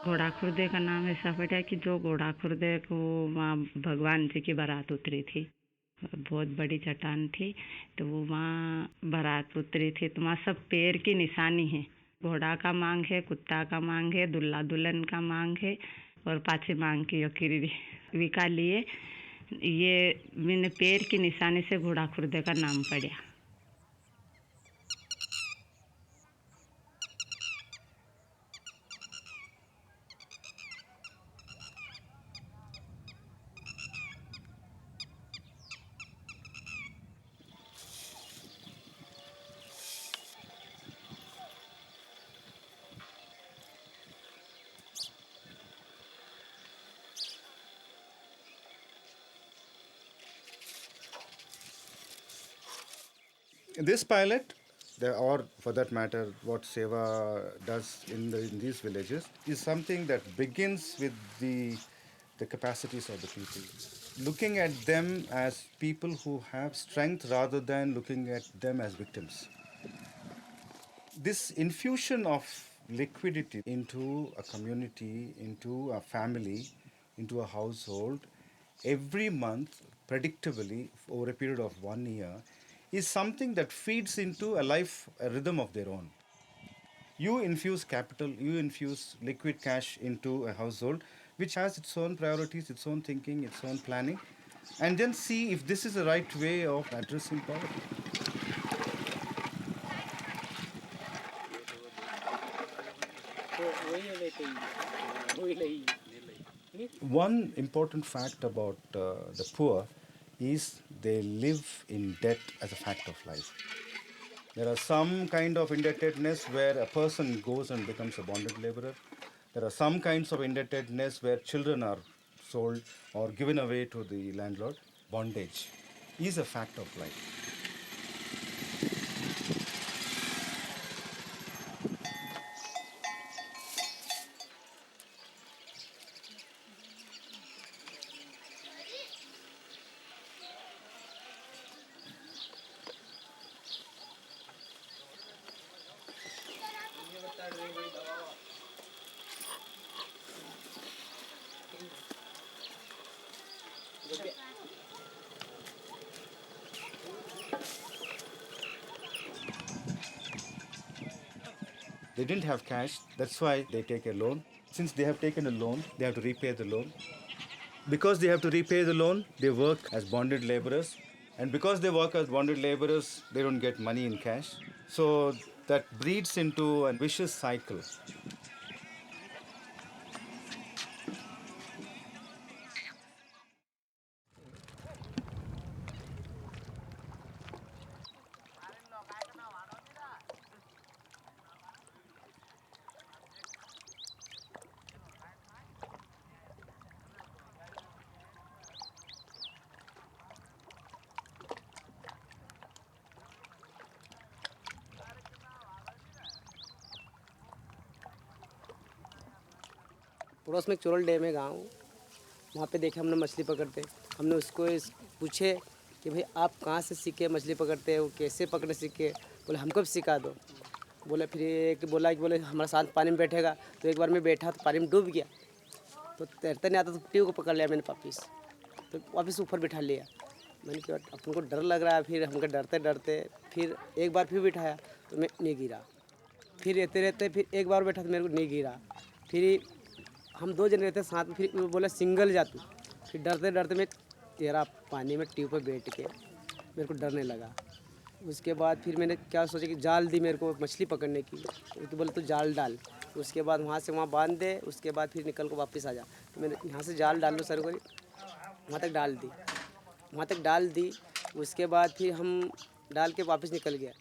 घोड़ा खुर्दे का नाम ऐसा पड़ा कि जो घोड़ा खुर्दे को वहाँ भगवान जी की बारात उतरी थी, बहुत बड़ी चट्टान थी, तो वो वहाँ बारात उतरी थी, तो वहाँ सब पैर की निशानी है। घोड़ा का मांग है, कुत्ता का मांग है, दुल्हा दुल्हन का मांग है और पाछे मांग की अकीरी विका लिए। ये मैंने पैर की निशानी से घोड़ा खुर्दे का नाम पड़ा। This pilot, or for that matter, what Seva does in these villages, is something that begins with the capacities of the people. Looking at them as people who have strength rather than looking at them as victims. This infusion of liquidity into a community, into a family, into a household, every month, predictably, over a period of 1 year, is something that feeds into a life, a rhythm of their own. You infuse capital, you infuse liquid cash into a household which has its own priorities, its own thinking, its own planning, and then see if this is the right way of addressing poverty. One important fact about the poor is they live in debt as a fact of life. There are some kind of indebtedness where a person goes and becomes a bonded laborer. There are some kinds of indebtedness where children are sold or given away to the landlord. Bondage is a fact of life. They didn't have cash, that's why they take a loan. Since they have taken a loan, they have to repay the loan. Because they have to repay the loan, they work as bonded laborers. And because they work as bonded laborers, they don't get money in cash. So that breeds into a vicious cycle. पड़ोस में एक Choral dam है गाँव, वहाँ पे देखे हमने मछली पकड़ते। हमने उसको पूछे कि भाई आप कहाँ से सीखे मछली पकड़ते हो, कैसे पकड़ने सीखे? बोले हमको भी सिखा दो। बोले फिर एक बोला कि बोले हमारे साथ पानी में बैठेगा। तो एक बार मैं बैठा तो पानी में डूब गया, तो तैरता नहीं आता, तो ट्यूब को पकड़ लिया मैंने वापिस, तो वापस ऊपर बिठा लिया। मैंने कहा अपन को डर लग रहा है, फिर हमको डरते डरते फिर एक बार फिर बिठाया तो मैं नहीं गिरा। फिर रहते रहते फिर एक बार बैठा तो मेरे को नहीं गिरा। फिर हम 2 जने रहते साथ में, फिर वो बोला सिंगल जा तू। फिर डरते डरते मैं तेरा पानी में ट्यूब पर बैठ के मेरे को डरने लगा। उसके बाद फिर मैंने क्या सोचा कि जाल दी मेरे को मछली पकड़ने की, तो बोले तो जाल डाल। उसके बाद वहाँ से वहाँ बांध दे, उसके बाद फिर निकल को वापस आ जा। तो मैंने यहाँ से जाल डाल लो सर को, वहाँ तक डाल दी, वहाँ तक डाल दी। उसके बाद फिर हम डाल के वापस निकल गया।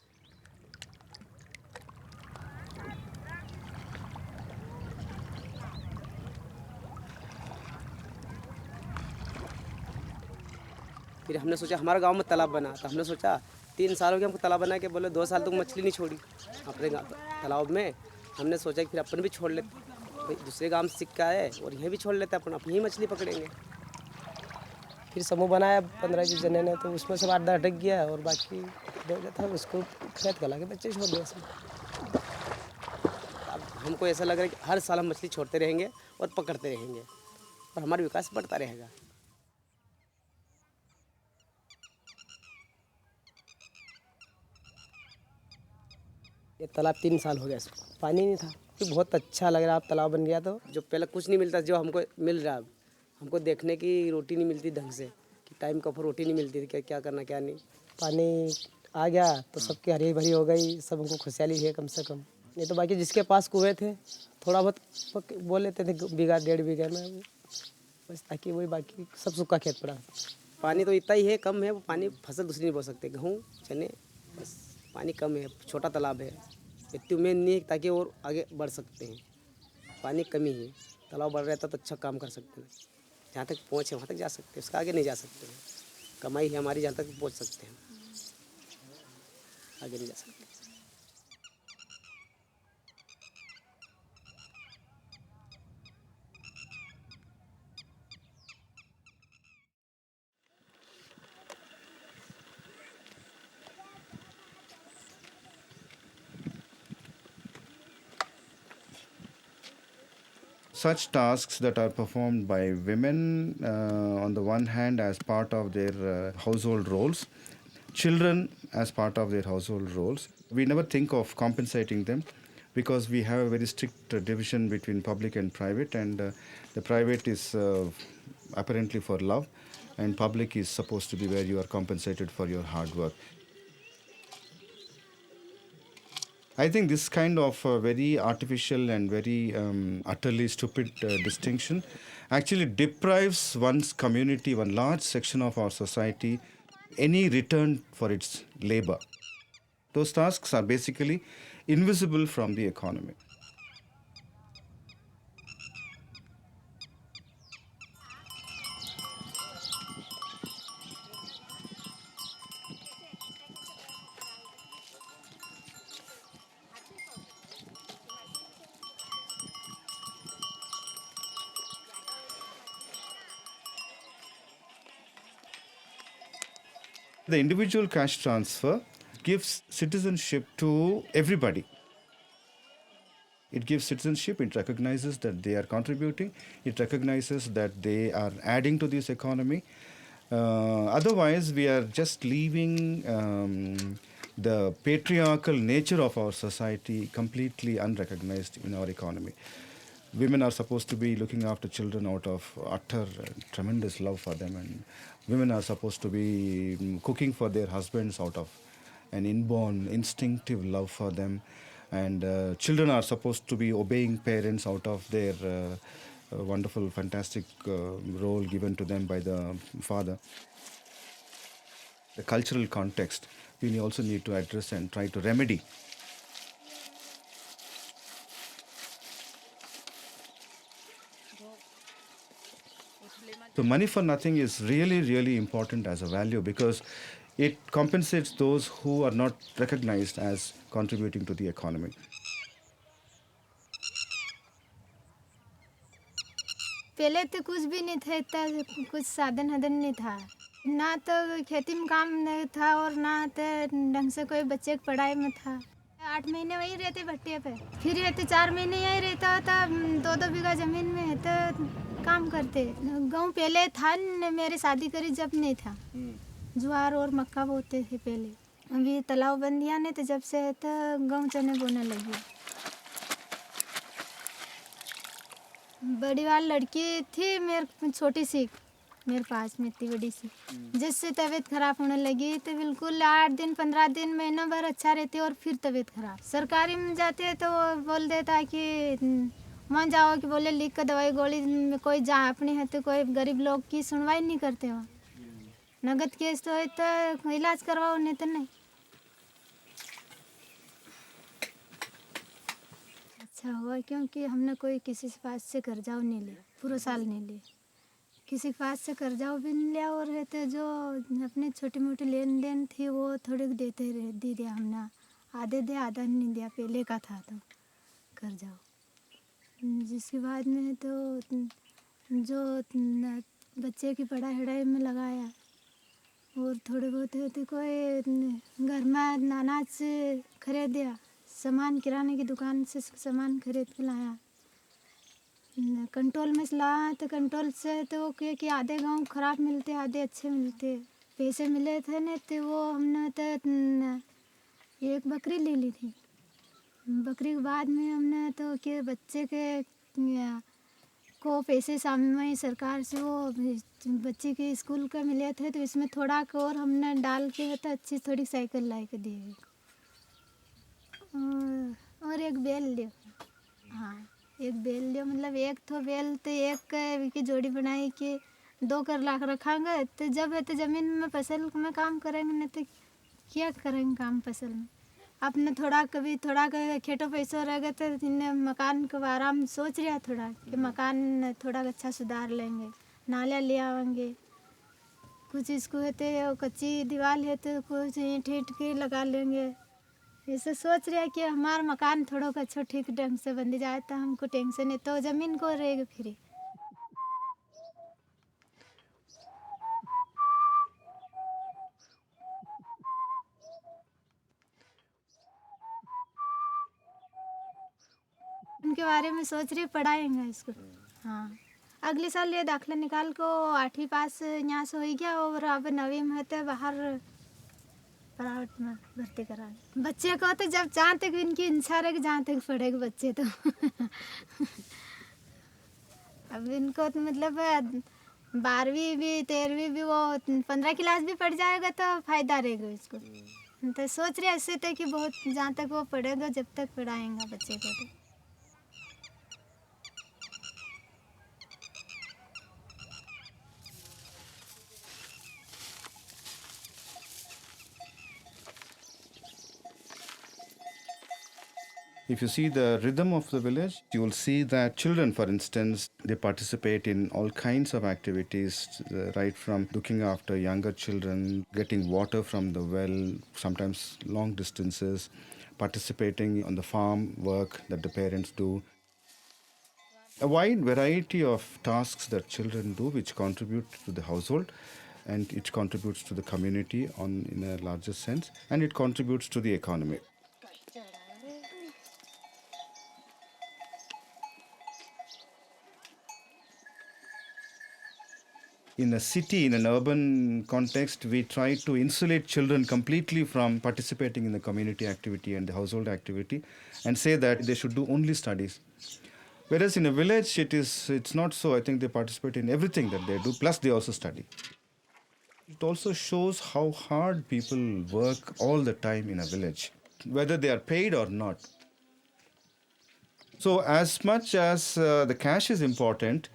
फिर हमने सोचा हमारा गांव में तालाब बना, तो हमने सोचा 3 साल हो गए हमको तालाब बना के, बोले 2 साल तक मछली नहीं छोड़ी अपने गाँव तालाब में। हमने सोचा कि फिर अपन भी छोड़ लेते, भाई दूसरे गाँव में सीख के आए और यहीं भी छोड़ लेते, अपन अपनी ही मछली पकड़ेंगे। फिर समूह बनाया 15-20 जने ने, तो उसमें से 8-10 अटक गया और बाकी 2 जो था उसको खेत गला के बच्चे छोड़ दिया। हमको ऐसा लग रहा है कि हर साल हम मछली छोड़ते रहेंगे और पकड़ते रहेंगे और हमारा विकास बढ़ता रहेगा। ये तालाब 3 साल हो गया इसको, पानी नहीं था। कि बहुत अच्छा लग रहा है, अब तालाब बन गया तो जो पहले कुछ नहीं मिलता, जो हमको मिल रहा है अब। हमको देखने की रोटी नहीं मिलती ढंग से, कि टाइम के ऊपर रोटी नहीं मिलती थी, क्या क्या करना क्या नहीं। पानी आ गया तो सबकी हरी भरी हो गई, सब हमको खुशहाली है कम से कम। नहीं तो बाकी जिसके पास कुएँ थे थोड़ा बहुत बोल लेते थे बीघा 1.5 बीघे में, बस ताकि वही, बाकी सब सूखा खेत पड़ा। पानी तो इतना ही है, कम है, वो पानी फसल दूसरी नहीं बो सकते, गेहूँ चने, बस पानी कम है, छोटा तालाब है, इतनी उम्मीद नहीं है ताकि और आगे बढ़ सकते हैं। पानी कमी है, तालाब बढ़ रहता तो अच्छा काम कर सकते हैं, जहाँ तक पहुँचे वहाँ तक जा सकते हैं, उसका आगे नहीं जा सकते हैं। कमाई है हमारी, जहाँ तक पहुँच सकते हैं, आगे नहीं जा सकते। Such tasks that are performed by women, on the one hand, as part of their household roles, children as part of their household roles, we never think of compensating them because we have a very strict division between public and private, and the private is apparently for love, and public is supposed to be where you are compensated for your hard work. I think this kind of very artificial and very utterly stupid distinction actually deprives one's community, one large section of our society, any return for its labor. Those tasks are basically invisible from the economy. The individual cash transfer gives citizenship to everybody. It gives citizenship, it recognizes that they are contributing, it recognizes that they are adding to this economy. Otherwise, we are just leaving the patriarchal nature of our society completely unrecognized in our economy. Women are supposed to be looking after children out of utter tremendous love for them, and women are supposed to be cooking for their husbands out of an inborn instinctive love for them, and children are supposed to be obeying parents out of their wonderful fantastic role given to them by the father. The cultural context we also need to address and try to remedy. So money for nothing is really, really important as a value because it compensates those who are not recognized as contributing to the economy. पहले तो कुछ भी नहीं था, इतना कुछ साधन हदन नहीं था, ना तो खेती में काम नहीं था और ना तो ढंग से कोई बच्चे की पढ़ाई में था। 8 महीने वहीं रहते भट्टे पे, फिर रहते 4 महीने यहीं रहता था। 2-2 बीघा जमीन में है तो काम करते। गेहूँ पहले था, मेरी शादी करी जब नहीं था, ज्वार और मक्का बोते थे पहले। अभी तालाब बन दिया नहीं तो जब से है तो गेहूँ चने बोने लगी। बड़ी वाली लड़की थी मेरे, छोटी सी मेरे पास में, इतनी बड़ी सी, जिससे तबीयत खराब होने लगी तो बिल्कुल 8 दिन 15 दिन महीना भर अच्छा रहते और फिर तबीयत खराब। सरकारी में जाते तो वो बोल देता कि वहाँ जाओ, कि बोले लिख कर दवाई गोली में कोई जहाँ अपनी है तो कोई गरीब लोग की सुनवाई नहीं करते वहाँ। नगद केस तो है तो इलाज करवाओ, नहीं तो नहीं। अच्छा हुआ क्योंकि हमने कोई किसी से पास से कर्जा नहीं लिया, पूरा साल नहीं लिया, किसी के पास से कर्जा भी नहीं लिया। और रहते जो अपने छोटी मोटी लेन देन थी वो थोड़े देते रहे, दे दिया हमने, आधे दे आधा नहीं दिया, पहले का था तो कर्जा। जिसके बाद में तो जो बच्चे की पढ़ाई में लगाया और थोड़े बहुत है तो कोई घर में अनाज खरीद दिया, सामान किराने की दुकान से सामान खरीद के लाया। कंट्रोल में से लाया तो कंट्रोल से तो वो कि आधे गांव ख़राब मिलते आधे अच्छे मिलते। पैसे मिले थे न तो वो हमने तो एक बकरी ले ली थी। बकरी के बाद में हमने तो कि बच्चे के को पैसे सामने सरकार से वो बच्चे के स्कूल का मिले थे तो इसमें थोड़ा को और हमने डाल के तो अच्छी थोड़ी साइकिल ला के दी। और एक बैल लियो। हाँ एक बैल लियो, मतलब एक तो बैल तो एक की जोड़ी बनाई कि 2 कर लाख रखांगे तो जब है तो ज़मीन में फसल में काम करेंगे नहीं तो क्या करेंगे काम फसल में। अपने थोड़ा कभी थोड़ा खेटो पैसों रहेगा तो इन्हें मकान को आराम सोच रहा थोड़ा कि मकान थोड़ा अच्छा सुधार लेंगे, नाला ले आएंगे, कुछ इसको है तो कच्ची दीवार है तो कुछ ईंट ईंट के लगा लेंगे। ऐसे सोच रहे हैं कि हमारा मकान थोड़ा अच्छा ठीक ढंग से बन जाए तो हमको टेंशन है तो ज़मीन को रहेगी फ्री। उनके बारे में सोच रही पढ़ाएंगे इसको। हाँ अगले साल ये दाखला निकाल को 8वीं पास यहाँ से हो गया और अब 9वीं में है तो बाहर प्राइवेट में भर्ती करा बच्चे को तो जब जहाँ तक इनकी इच्छा रहेगी जहाँ तक पढ़ेगा बच्चे तो अब इनको तो मतलब 12वीं भी 13वीं भी वो 15 क्लास भी पढ़ जाएगा तो फायदा रहेगा इसको। तो सोच रहे ऐसे थे कि बहुत जहाँ तक वो पढ़ेगा जब तक पढ़ाएंगा बच्चे को तो। If you see the rhythm of the village, you will see that children, for instance, they participate in all kinds of activities, right from looking after younger children, getting water from the well, sometimes long distances, participating on the farm work that the parents do. A wide variety of tasks that children do which contribute to the household and it contributes to the community in a larger sense and it contributes to the economy. In a city, in an urban context, we try to insulate children completely from participating in the community activity and the household activity and say that they should do only studies. Whereas in a village, it's not so. I think they participate in everything that they do, plus they also study. It also shows how hard people work all the time in a village, whether they are paid or not. So as much as the cash is important,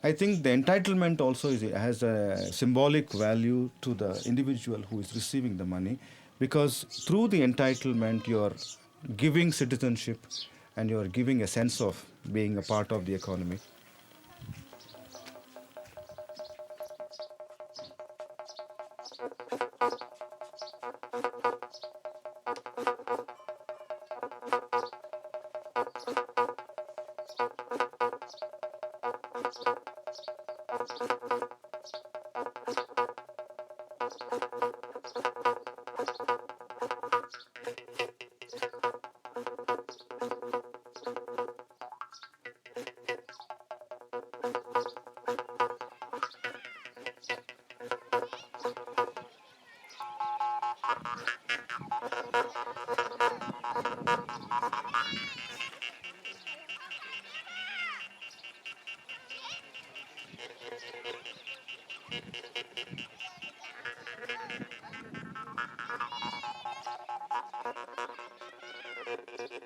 I think the entitlement also has a symbolic value to the individual who is receiving the money because through the entitlement you are giving citizenship and you are giving a sense of being a part of the economy. Thank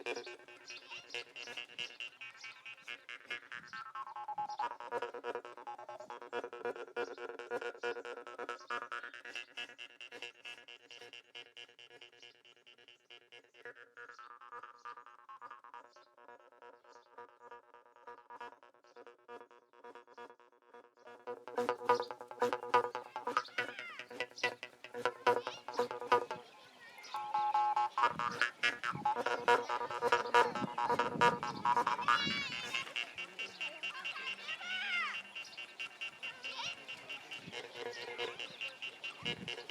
you. Thank you.